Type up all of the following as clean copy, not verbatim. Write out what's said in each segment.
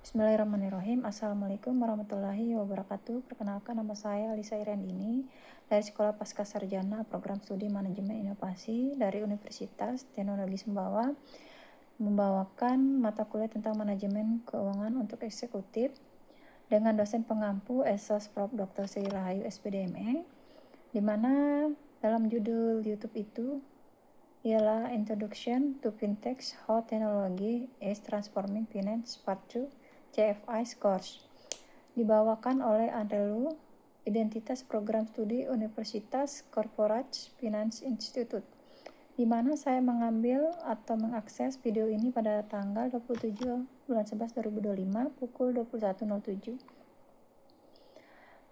Bismillahirrahmanirrahim. Assalamualaikum warahmatullahi wabarakatuh. Perkenalkan, nama saya Alisa Irandini dari Sekolah Pascasarjana Program Studi Manajemen Inovasi dari Universitas Teknologi Sumbawa, membawakan mata kuliah tentang manajemen keuangan untuk eksekutif dengan dosen pengampu Esos Prof. Dr. Sri Rahayu SPDME, di mana dalam judul YouTube itu ialah Introduction to Fintech, How Technology is Transforming Finance Part 2 CFI Course, dibawakan oleh Andrelu, Identitas Program Studi Universitas Corporate Finance Institute, di mana saya mengambil atau mengakses video ini pada tanggal 27 bulan 11 2025 pukul 21.07.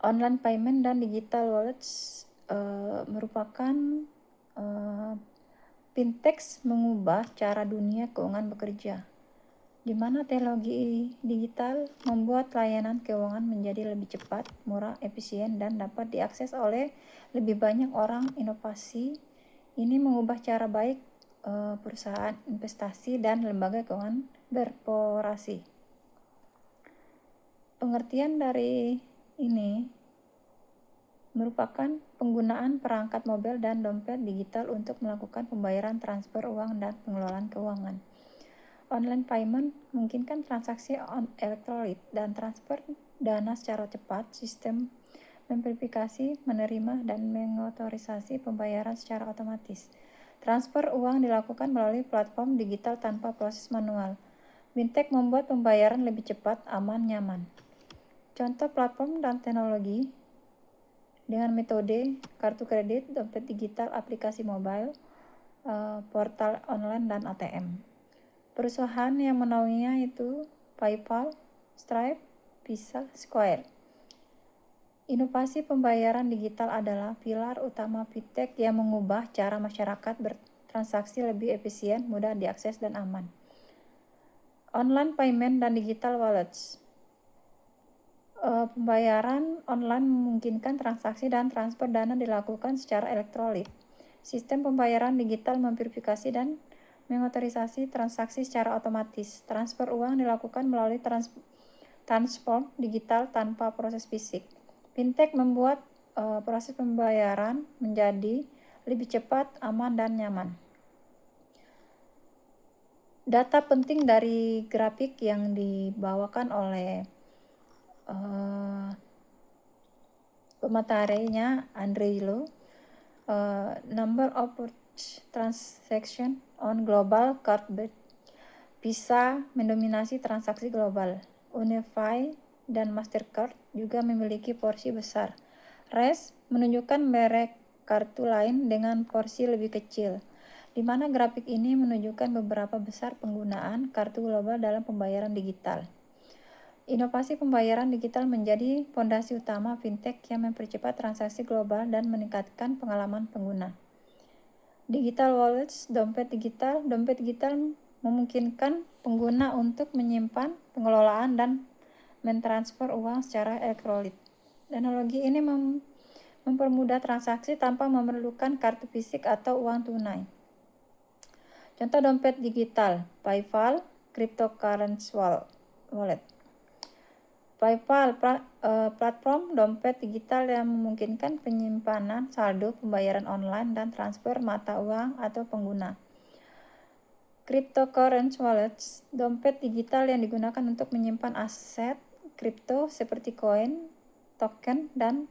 Online payment dan digital wallets merupakan fintech mengubah cara dunia keuangan bekerja, di mana teknologi digital membuat layanan keuangan menjadi lebih cepat, murah, efisien, dan dapat diakses oleh lebih banyak orang. Inovasi ini mengubah cara baik perusahaan, investasi, dan lembaga keuangan beroperasi. Pengertian dari ini merupakan penggunaan perangkat mobil dan dompet digital untuk melakukan pembayaran, transfer uang, dan pengelolaan keuangan. Online payment memungkinkan transaksi elektronik dan transfer dana secara cepat. Sistem memverifikasi, menerima, dan mengotorisasi pembayaran secara otomatis. Transfer uang dilakukan melalui platform digital tanpa proses manual. Fintech membuat pembayaran lebih cepat, aman, nyaman. Contoh platform dan teknologi dengan metode kartu kredit, dompet digital, aplikasi mobile, portal online, dan ATM. Perusahaan yang menaunginya itu PayPal, Stripe, Visa, Square. Inovasi pembayaran digital adalah pilar utama fintech yang mengubah cara masyarakat bertransaksi lebih efisien, mudah diakses, dan aman. Online payment dan digital wallets. Pembayaran online memungkinkan transaksi dan transfer dana dilakukan secara elektronik. Sistem pembayaran digital memverifikasi dan mengotorisasi transaksi secara otomatis. Transfer uang dilakukan melalui transfer digital tanpa proses fisik. Fintech membuat proses pembayaran menjadi lebih cepat, aman, dan nyaman. Data penting dari grafik yang dibawakan oleh pematerinya Andrelu, number of transaction on global card bisa mendominasi transaksi global. Unify dan Mastercard juga memiliki porsi besar. RES menunjukkan merek kartu lain dengan porsi lebih kecil, di mana grafik ini menunjukkan beberapa besar penggunaan kartu global dalam pembayaran digital. Inovasi pembayaran digital menjadi fondasi utama fintech yang mempercepat transaksi global dan meningkatkan pengalaman pengguna. Digital wallets, dompet digital memungkinkan pengguna untuk menyimpan, pengelolaan, dan mentransfer uang secara elektronik. Teknologi ini mempermudah transaksi tanpa memerlukan kartu fisik atau uang tunai. Contoh dompet digital, PayPal, cryptocurrency wallet. PayPal, platform dompet digital yang memungkinkan penyimpanan saldo, pembayaran online, dan transfer mata uang atau pengguna. Cryptocurrency wallets, dompet digital yang digunakan untuk menyimpan aset kripto seperti koin, token, dan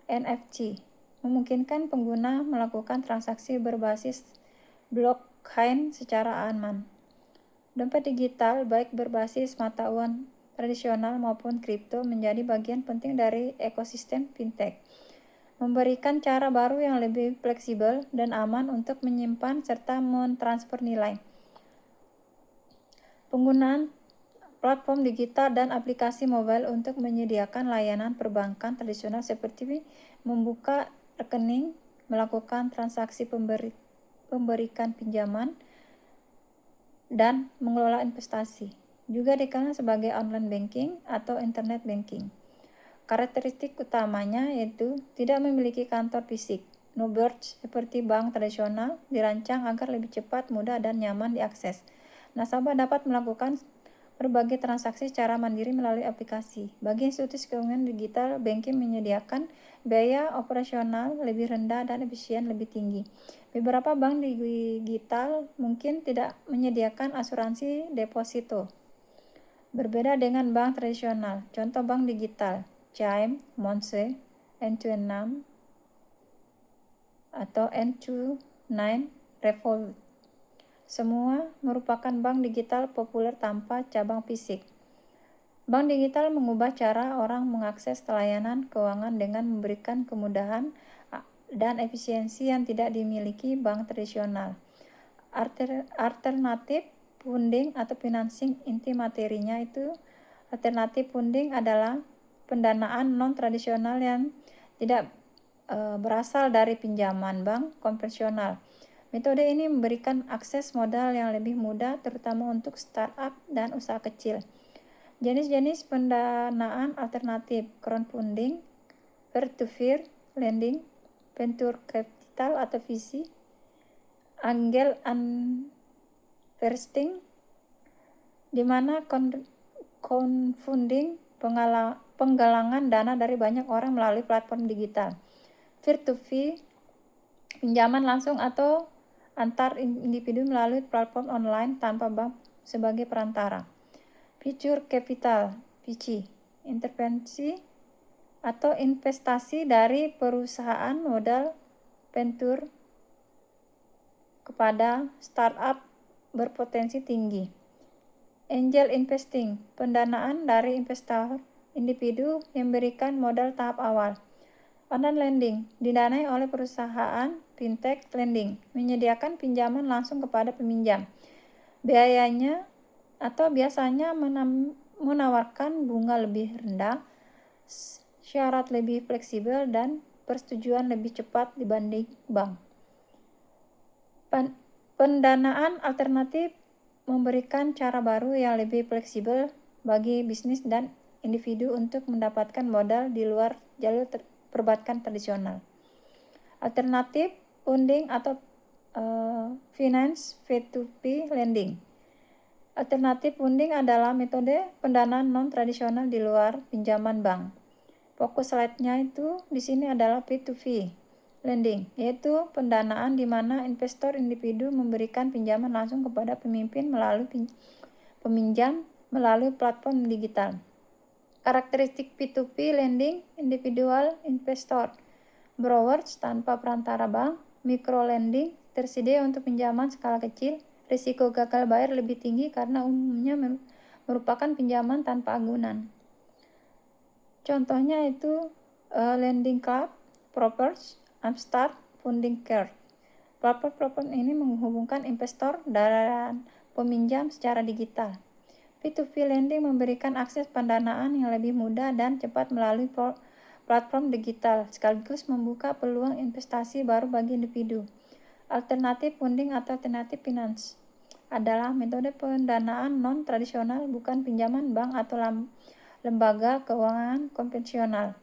NFT. Memungkinkan pengguna melakukan transaksi berbasis blockchain secara aman. Dompet digital, baik berbasis mata uang tradisional maupun kripto, menjadi bagian penting dari ekosistem fintech, memberikan cara baru yang lebih fleksibel dan aman untuk menyimpan serta mentransfer nilai. Penggunaan platform digital dan aplikasi mobile untuk menyediakan layanan perbankan tradisional seperti membuka rekening, melakukan transaksi pemberikan pinjaman, dan mengelola investasi. Juga dikenal sebagai online banking atau internet banking. Karakteristik utamanya yaitu tidak memiliki kantor fisik. No branch seperti bank tradisional, dirancang agar lebih cepat, mudah, dan nyaman diakses. Nasabah dapat melakukan berbagai transaksi secara mandiri melalui aplikasi. Bagi institusi keuangan digital, banking menyediakan biaya operasional lebih rendah dan efisien lebih tinggi. Beberapa bank digital mungkin tidak menyediakan asuransi deposito. Berbeda dengan bank tradisional. Contoh bank digital, Chime, Monse, N26, atau N29, Revolut. Semua merupakan bank digital populer tanpa cabang fisik. Bank digital mengubah cara orang mengakses layanan keuangan dengan memberikan kemudahan dan efisiensi yang tidak dimiliki bank tradisional. Alternatif funding atau financing, inti materinya itu alternatif funding adalah pendanaan non-tradisional yang tidak berasal dari pinjaman bank konvensional. Metode ini memberikan akses modal yang lebih mudah, terutama untuk startup dan usaha kecil. Jenis-jenis pendanaan alternatif: crowdfunding, peer-to-peer lending, venture capital atau VC, angel investing, di mana crowdfunding penggalangan dana dari banyak orang melalui platform digital. Peer-to-peer, pinjaman langsung atau antar individu melalui platform online tanpa bank sebagai perantara. Venture capital, VC, intervensi atau investasi dari perusahaan modal venture kepada startup berpotensi tinggi. Angel investing, pendanaan dari investor individu yang memberikan modal tahap awal. Online lending, didanai oleh perusahaan fintech lending, menyediakan pinjaman langsung kepada peminjam. Biasanya menawarkan bunga lebih rendah, syarat lebih fleksibel, dan persetujuan lebih cepat dibanding bank. Pendanaan alternatif memberikan cara baru yang lebih fleksibel bagi bisnis dan individu untuk mendapatkan modal di luar jalur perbankan tradisional. Alternatif funding atau finance P2P lending. Alternatif funding adalah metode pendanaan non-tradisional di luar pinjaman bank. Fokus slide-nya itu di sini adalah P2P lending, yaitu pendanaan di mana investor individu memberikan pinjaman langsung kepada peminjam melalui platform digital. Karakteristik P2P lending: individual investor, borrowers tanpa perantara bank, micro lending, tersedia untuk pinjaman skala kecil, risiko gagal bayar lebih tinggi karena umumnya merupakan pinjaman tanpa agunan. Contohnya itu Lending Club, Propers, Upstart, Funding Care. Platform ini menghubungkan investor dan peminjam secara digital. P2P lending memberikan akses pendanaan yang lebih mudah dan cepat melalui platform digital, sekaligus membuka peluang investasi baru bagi individu. Alternatif funding atau alternatif finance adalah metode pendanaan non-tradisional, bukan pinjaman bank atau lembaga keuangan konvensional.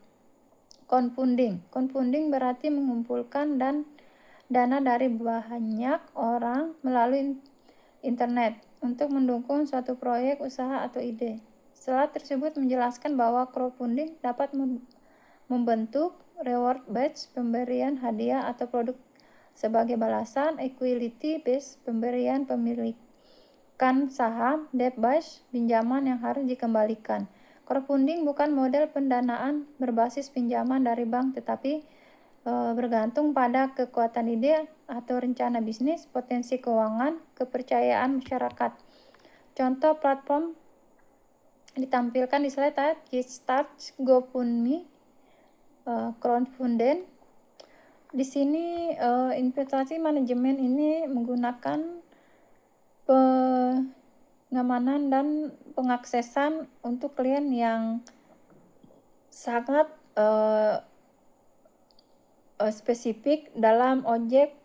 Crowdfunding berarti mengumpulkan dana dari banyak orang melalui internet untuk mendukung suatu proyek, usaha, atau ide. Slide tersebut menjelaskan bahwa crowdfunding dapat membentuk reward badge, pemberian hadiah atau produk sebagai balasan, equity based, pemberian pemilikan saham, debt based, pinjaman yang harus dikembalikan. Crowdfunding bukan model pendanaan berbasis pinjaman dari bank, tetapi bergantung pada kekuatan ide atau rencana bisnis, potensi keuangan, kepercayaan masyarakat. Contoh platform ditampilkan di slide: Kickstart, GoFundMe, crowdfunding. Di sini investasi manajemen ini menggunakan pengamanan dan pengaksesan untuk klien yang sangat spesifik dalam objek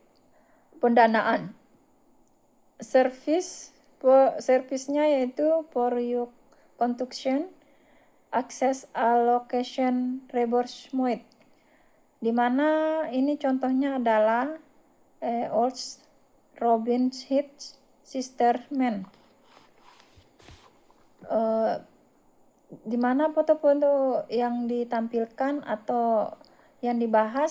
pendanaan. Servisnya yaitu for your construction, access allocation reimbursement, di mana ini contohnya adalah Olds, Robin Hood, Sisterman. eee, di mana foto-foto yang ditampilkan atau yang dibahas